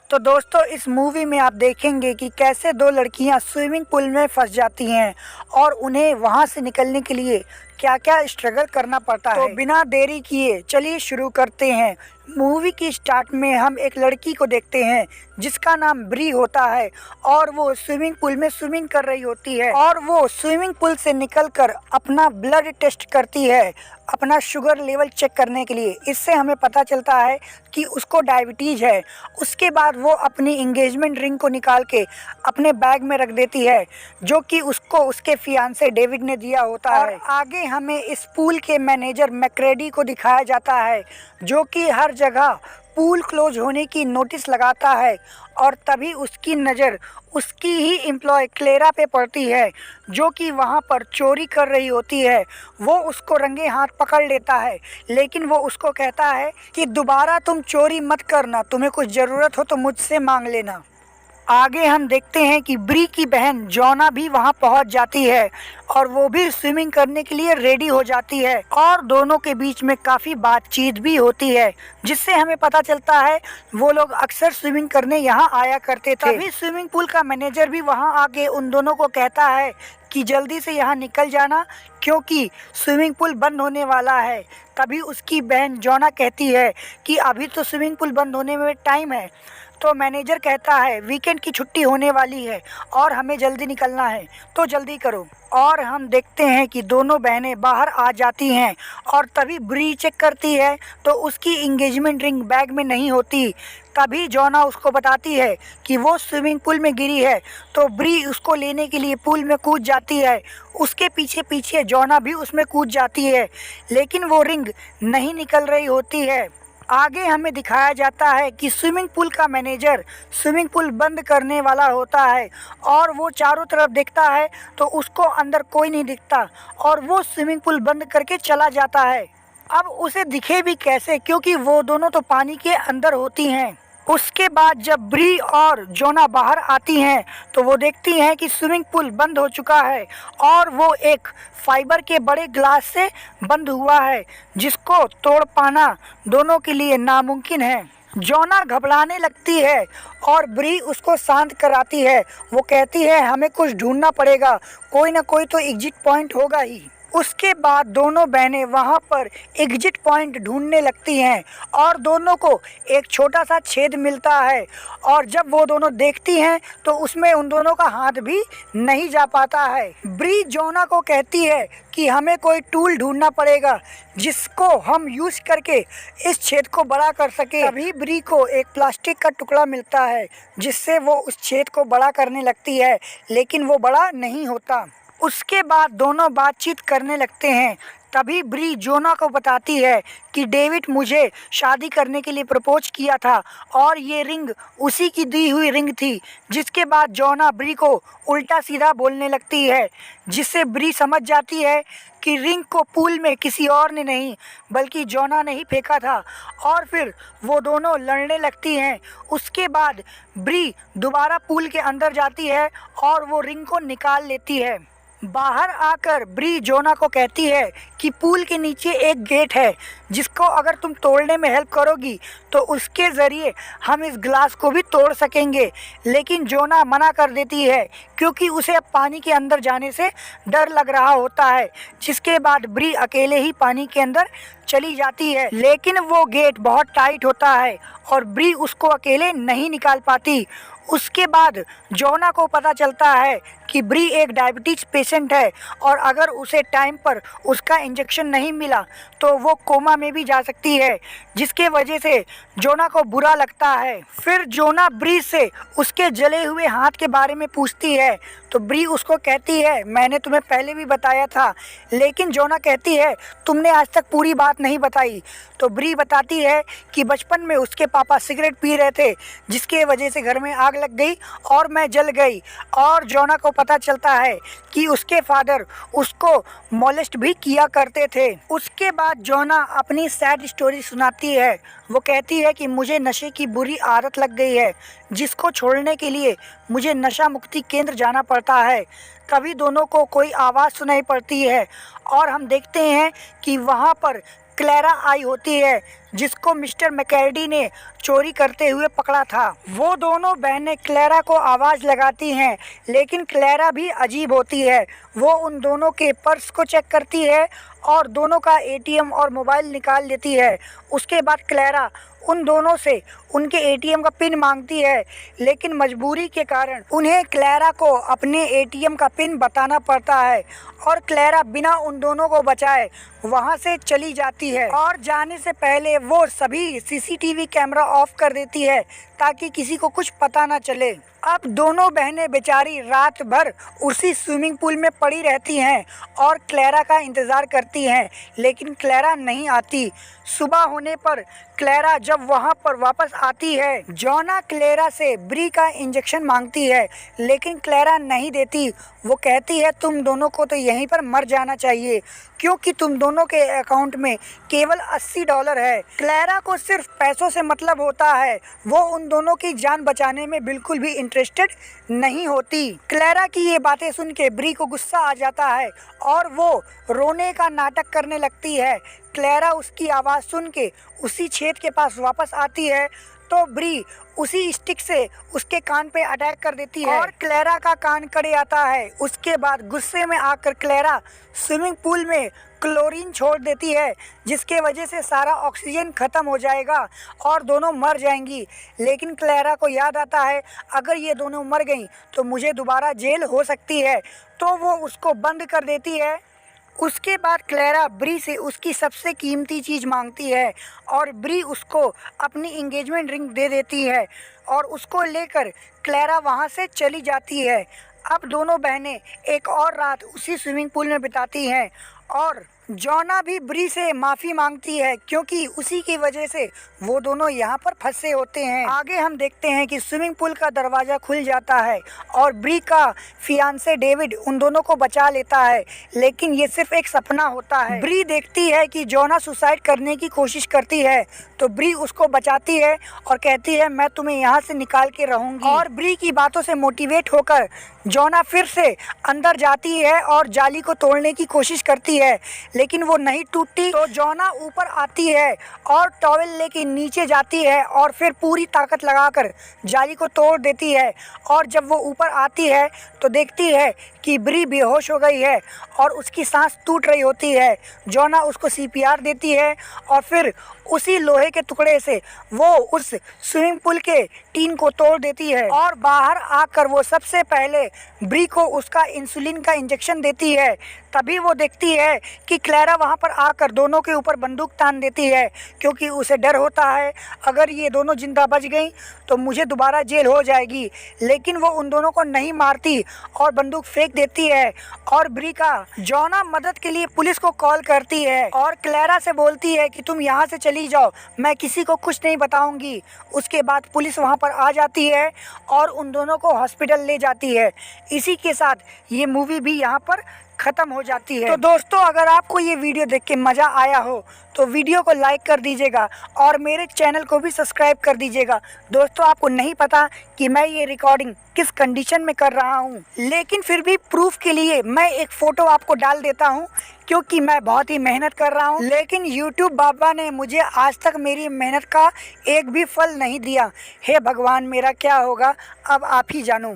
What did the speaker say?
तो दोस्तों इस मूवी में आप देखेंगे कि कैसे दो लड़कियां स्विमिंग पूल में फंस जाती हैं और उन्हें वहां से निकलने के लिए क्या क्या स्ट्रगल करना पड़ता है। तो बिना देरी किए चलिए शुरू करते हैं। मूवी की स्टार्ट में हम एक लड़की को देखते हैं जिसका नाम ब्री होता है और वो स्विमिंग पूल में स्विमिंग कर रही होती है और वो स्विमिंग पूल से निकलकर अपना ब्लड टेस्ट करती है अपना शुगर लेवल चेक करने के लिए। इससे हमें पता चलता है कि उसको डायबिटीज़ है। उसके बाद वो अपनी इंगेजमेंट रिंग को निकाल के अपने बैग में रख देती है जो कि उसको उसके फियांसे डेविड ने दिया होता है। और आगे हमें इस पूल के मैनेजर मैक्रेडी को दिखाया जाता है जो कि हर जगह पूल क्लोज होने की नोटिस लगाता है और तभी उसकी नज़र उसकी ही एम्प्लॉय क्लेरा पे पड़ती है जो कि वहाँ पर चोरी कर रही होती है। वो उसको रंगे हाथ पकड़ लेता है लेकिन वो उसको कहता है कि दोबारा तुम चोरी मत करना, तुम्हें कुछ ज़रूरत हो तो मुझसे मांग लेना। आगे हम देखते हैं कि ब्री की बहन जॉना भी वहां पहुंच जाती है और वो भी स्विमिंग करने के लिए रेडी हो जाती है और दोनों के बीच में काफ़ी बातचीत भी होती है जिससे हमें पता चलता है वो लोग अक्सर स्विमिंग करने यहां आया करते थे। तभी स्विमिंग पूल का मैनेजर भी वहां आके उन दोनों को कहता है कि जल्दी से यहाँ निकल जाना क्योंकि स्विमिंग पूल बंद होने वाला है। तभी उसकी बहन जॉना कहती है कि अभी तो स्विमिंग पूल बंद होने में टाइम है। तो मैनेजर कहता है वीकेंड की छुट्टी होने वाली है और हमें जल्दी निकलना है तो जल्दी करो। और हम देखते हैं कि दोनों बहनें बाहर आ जाती हैं और तभी ब्री चेक करती है तो उसकी इंगेजमेंट रिंग बैग में नहीं होती। तभी जॉना उसको बताती है कि वो स्विमिंग पूल में गिरी है तो ब्री उसको लेने के लिए पूल में कूद जाती है। उसके पीछे पीछे जॉना भी उसमें कूद जाती है लेकिन वो रिंग नहीं निकल रही होती है। आगे हमें दिखाया जाता है कि स्विमिंग पूल का मैनेजर स्विमिंग पूल बंद करने वाला होता है और वो चारों तरफ देखता है तो उसको अंदर कोई नहीं दिखता और वो स्विमिंग पूल बंद करके चला जाता है। अब उसे दिखे भी कैसे क्योंकि वो दोनों तो पानी के अंदर होती हैं। उसके बाद जब ब्री और जोना बाहर आती हैं तो वो देखती हैं कि स्विमिंग पूल बंद हो चुका है और वो एक फाइबर के बड़े ग्लास से बंद हुआ है जिसको तोड़ पाना दोनों के लिए नामुमकिन है। जोना घबराने लगती है और ब्री उसको शांत कराती है। वो कहती है हमें कुछ ढूंढना पड़ेगा, कोई ना कोई तो एग्जिट पॉइंट होगा ही। उसके बाद दोनों बहनें वहां पर एग्जिट पॉइंट ढूंढने लगती हैं और दोनों को एक छोटा सा छेद मिलता है और जब वो दोनों देखती हैं तो उसमें उन दोनों का हाथ भी नहीं जा पाता है। ब्री जोना को कहती है कि हमें कोई टूल ढूंढना पड़ेगा जिसको हम यूज करके इस छेद को बड़ा कर सके। तभी ब्री को एक प्लास्टिक का टुकड़ा मिलता है जिससे वो उस छेद को बड़ा करने लगती है लेकिन वो बड़ा नहीं होता। उसके बाद दोनों बातचीत करने लगते हैं। तभी ब्री जोना को बताती है कि डेविड मुझे शादी करने के लिए प्रपोज किया था और ये रिंग उसी की दी हुई रिंग थी। जिसके बाद जोना ब्री को उल्टा सीधा बोलने लगती है जिससे ब्री समझ जाती है कि रिंग को पूल में किसी और ने नहीं बल्कि जोना ने ही फेंका था और फिर वो दोनों लड़ने लगती हैं। उसके बाद ब्री दोबारा पूल के अंदर जाती है और वो रिंग को निकाल लेती है। बाहर आकर ब्री जोना को कहती है कि पूल के नीचे एक गेट है जिसको अगर तुम तोड़ने में हेल्प करोगी तो उसके ज़रिए हम इस ग्लास को भी तोड़ सकेंगे। लेकिन जोना मना कर देती है क्योंकि उसे अब पानी के अंदर जाने से डर लग रहा होता है। जिसके बाद ब्री अकेले ही पानी के अंदर चली जाती है लेकिन वो गेट बहुत टाइट होता है और ब्री उसको अकेले नहीं निकाल पाती। उसके बाद जोना को पता चलता है कि ब्री एक डायबिटीज़ पेशेंट है और अगर उसे टाइम पर उसका इंजेक्शन नहीं मिला तो वो कोमा में भी जा सकती है जिसके वजह से जोना को बुरा लगता है। फिर जोना ब्री से उसके जले हुए हाथ के बारे में पूछती है तो ब्री उसको कहती है मैंने तुम्हें पहले भी बताया था। लेकिन जोना कहती है तुमने आज तक पूरी बात नहीं बताई। तो ब्री बताती है कि बचपन में उसके पापा सिगरेट पी रहे थे जिसके वजह से घर में आग लग गई और मैं जल गई। और जोना को पता चलता है कि उसके फादर उसको मोलेस्ट भी किया करते थे। उसके बाद जोना अपनी सैड स्टोरी सुनाती है। वो कहती है कि मुझे नशे की बुरी आदत लग गई है जिसको छोड़ने के लिए मुझे नशा मुक्ति केंद्र जाना पड़ता है। तभी दोनों को कोई आवाज़ सुनाई पड़ती है और हम देखते हैं कि वहाँ पर क्लैरा आई होती है, जिसको मिस्टर मैकर्डी ने चोरी करते हुए पकड़ा था। वो दोनों बहनें क्लैरा को आवाज़ लगाती हैं, लेकिन क्लैरा भी अजीब होती है। वो उन दोनों के पर्स को चेक करती है और दोनों का एटीएम और मोबाइल निकाल लेती है। उसके बाद क्लैरा उन दोनों से उनके एटीएम का पिन मांगती है, लेकिन मजबूरी के कारण उन्हें क्लैरा को अपने एटीएम का पिन बताना पड़ता है और क्लैरा बिना उन दोनों को बचाए वहां से चली जाती है और जाने से पहले वो सभी सीसीटीवी कैमरा ऑफ कर देती है ताकि किसी को कुछ पता ना चले। अब दोनों बहनें बेचारी रात भर उसी स्विमिंग पूल में पड़ी रहती हैं और क्लैरा का इंतज़ार करती हैं, लेकिन क्लैरा नहीं आती। सुबह होने पर क्लैरा जब वहां पर वापस आती है, जॉना क्लैरा से ब्री का इंजेक्शन मांगती है, लेकिन क्लैरा नहीं देती। वो कहती है तुम दोनों को तो यहीं पर मर जाना चाहिए, क्योंकि तुम दोनों के अकाउंट में केवल $80 है। क्लैरा को सिर्फ पैसों से मतलब होता है, वो उन दोनों की जान बचाने में बिल्कुल भी इंटरेस्टेड नहीं होती। क्लैरा की ये बातें सुन के ब्री को गुस्सा आ जाता है और वो रोने का नाटक करने लगती है। क्लैरा उसकी आवाज़ सुन के उसी छेद के पास वापस आती है तो ब्री उसी स्टिक से उसके कान पे अटैक कर देती है और क्लैरा का कान कड़े आता है। उसके बाद गुस्से में आकर क्लैरा स्विमिंग पूल में क्लोरीन छोड़ देती है, जिसके वजह से सारा ऑक्सीजन ख़त्म हो जाएगा और दोनों मर जाएंगी। लेकिन क्लैरा को याद आता है अगर ये दोनों मर गईं तो मुझे दोबारा जेल हो सकती है, तो वो उसको बंद कर देती है। उसके बाद क्लैरा ब्री से उसकी सबसे कीमती चीज़ मांगती है और ब्री उसको अपनी इंगेजमेंट रिंग दे देती है और उसको लेकर क्लैरा वहाँ से चली जाती है। अब दोनों बहनें एक और रात उसी स्विमिंग पूल में बिताती हैं और जॉना भी ब्री से माफ़ी मांगती है, क्योंकि उसी की वजह से वो दोनों यहाँ पर फंसे होते हैं। आगे हम देखते हैं कि स्विमिंग पूल का दरवाज़ा खुल जाता है और ब्री का फियांसे डेविड उन दोनों को बचा लेता है, लेकिन ये सिर्फ एक सपना होता है। ब्री देखती है कि जॉना सुसाइड करने की कोशिश करती है, तो ब्री उसको बचाती है और कहती है मैं तुम्हें यहाँ से निकाल के रहूँगी। और ब्री की बातों से मोटिवेट होकर जॉना फिर से अंदर जाती है और जाली को तोड़ने की कोशिश करती है, लेकिन वो नहीं टूटती। तो जॉना ऊपर आती है और टॉवेल लेके नीचे जाती है और फिर पूरी ताकत लगाकर जाली को तोड़ देती है। और जब वो ऊपर आती है तो देखती है कि ब्री बेहोश हो गई है और उसकी सांस टूट रही होती है। जॉना उसको सीपीआर देती है और फिर उसी लोहे के टुकड़े से वो उस स्विमिंग पूल के टीन को तोड़ देती है और बाहर आकर वो सबसे पहले ब्री को उसका इंसुलिन का इंजेक्शन देती है। तभी वो देखती है कि क्लैरा वहाँ पर आकर दोनों के ऊपर बंदूक तान देती है, क्योंकि उसे डर होता है अगर ये दोनों जिंदा बच गई तो मुझे दोबारा जेल हो जाएगी। लेकिन वो उन दोनों को नहीं मारती और बंदूक फेंक देती है और ब्री का जॉना मदद के लिए पुलिस को कॉल करती है और क्लैरा से बोलती है कि तुम यहाँ से चली जाओ, मैं किसी को कुछ नहीं बताऊंगी। उसके बाद पुलिस वहाँ पर आ जाती है और उन दोनों को हॉस्पिटल ले जाती है। इसी के साथ ये मूवी भी यहाँ पर ख़त्म हो जाती है। तो दोस्तों, अगर आपको ये वीडियो देख के मज़ा आया हो तो वीडियो को लाइक कर दीजिएगा और मेरे चैनल को भी सब्सक्राइब कर दीजिएगा। दोस्तों, आपको नहीं पता कि मैं ये रिकॉर्डिंग किस कंडीशन में कर रहा हूँ, लेकिन फिर भी प्रूफ के लिए मैं एक फ़ोटो आपको डाल देता हूँ, क्योंकि मैं बहुत ही मेहनत कर रहा हूँ। लेकिन यूट्यूब बाबा ने मुझे आज तक मेरी मेहनत का एक भी फल नहीं दिया। हे भगवान, मेरा क्या होगा अब आप ही जानो।